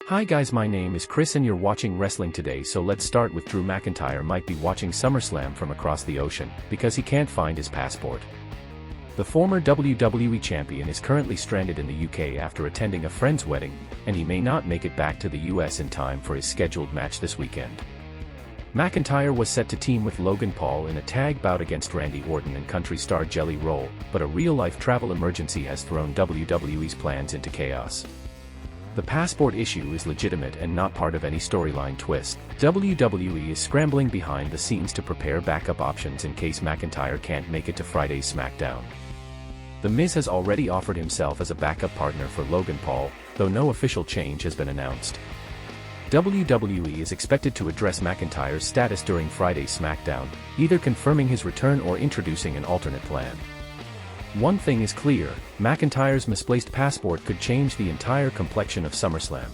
Hi guys, my name is Chris and you're watching Wrestling Today. So let's start with Drew McIntyre might be watching SummerSlam from across the ocean because he can't find his passport. The former WWE champion is currently stranded in the UK after attending a friend's wedding, and he may not make it back to the US in time for his scheduled match this weekend. McIntyre was set to team with Logan Paul in a tag bout against Randy Orton and country star Jelly Roll, but a real-life travel emergency has thrown WWE's plans into chaos. The passport issue is legitimate and not part of any storyline twist. WWE is scrambling behind the scenes to prepare backup options in case McIntyre can't make it to Friday's SmackDown. The Miz has already offered himself as a backup partner for Logan Paul, though no official change has been announced. WWE is expected to address McIntyre's status during Friday's SmackDown, either confirming his return or introducing an alternate plan. One thing is clear, McIntyre's misplaced passport could change the entire complexion of SummerSlam.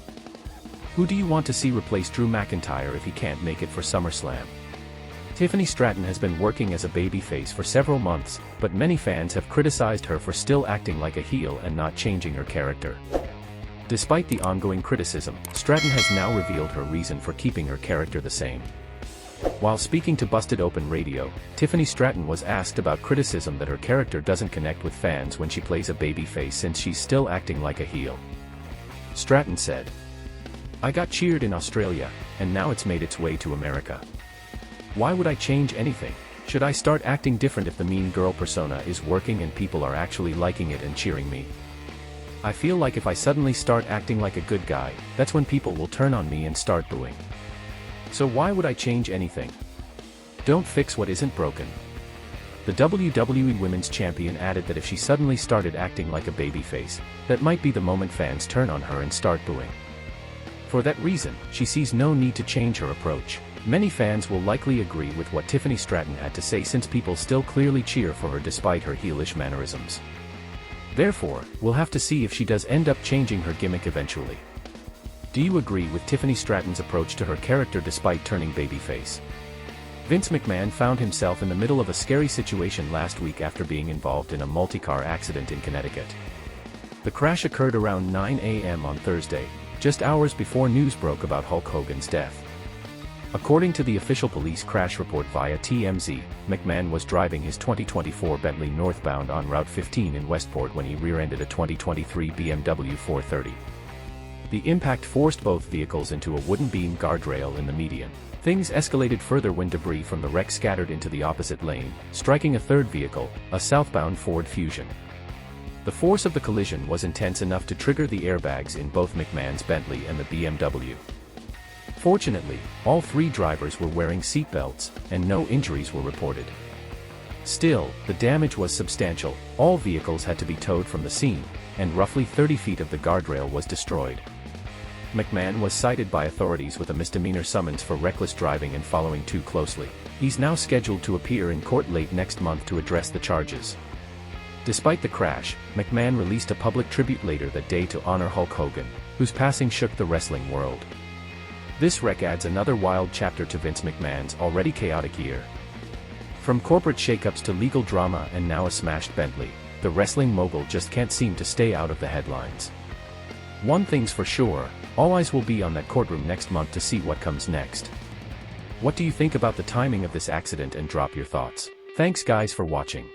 Who do you want to see replace Drew McIntyre if he can't make it for SummerSlam? Tiffany Stratton has been working as a babyface for several months, but many fans have criticized her for still acting like a heel and not changing her character. Despite the ongoing criticism, Stratton has now revealed her reason for keeping her character the same. While speaking to Busted Open Radio, Tiffany Stratton was asked about criticism that her character doesn't connect with fans when she plays a babyface since she's still acting like a heel. Stratton said, "I got cheered in Australia, and now it's made its way to America. Why would I change anything? Should I start acting different if the mean girl persona is working and people are actually liking it and cheering me? I feel like if I suddenly start acting like a good guy, that's when people will turn on me and start booing. So why would I change anything? Don't fix what isn't broken." The WWE Women's Champion added that if she suddenly started acting like a babyface, that might be the moment fans turn on her and start booing. For that reason, she sees no need to change her approach. Many fans will likely agree with what Tiffany Stratton had to say since people still clearly cheer for her despite her heelish mannerisms. Therefore, we'll have to see if she does end up changing her gimmick eventually. Do you agree with Tiffany Stratton's approach to her character despite turning babyface? Vince McMahon found himself in the middle of a scary situation last week after being involved in a multi-car accident in Connecticut. The crash occurred around 9 a.m. on Thursday, just hours before news broke about Hulk Hogan's death. According to the official police crash report via TMZ, McMahon was driving his 2024 Bentley northbound on Route 15 in Westport when he rear-ended a 2023 BMW 430. The impact forced both vehicles into a wooden beam guardrail in the median. Things escalated further when debris from the wreck scattered into the opposite lane, striking a third vehicle, a southbound Ford Fusion. The force of the collision was intense enough to trigger the airbags in both McMahon's Bentley and the BMW. Fortunately, all three drivers were wearing seatbelts, and no injuries were reported. Still, the damage was substantial. All vehicles had to be towed from the scene, and roughly 30 feet of the guardrail was destroyed. McMahon was cited by authorities with a misdemeanor summons for reckless driving and following too closely. He's now scheduled to appear in court late next month to address the charges. Despite the crash, McMahon released a public tribute later that day to honor Hulk Hogan, whose passing shook the wrestling world. This wreck adds another wild chapter to Vince McMahon's already chaotic year. From corporate shakeups to legal drama and now a smashed Bentley, the wrestling mogul just can't seem to stay out of the headlines. One thing's for sure, all eyes will be on that courtroom next month to see what comes next. What do you think about the timing of this accident, and drop your thoughts. Thanks guys for watching.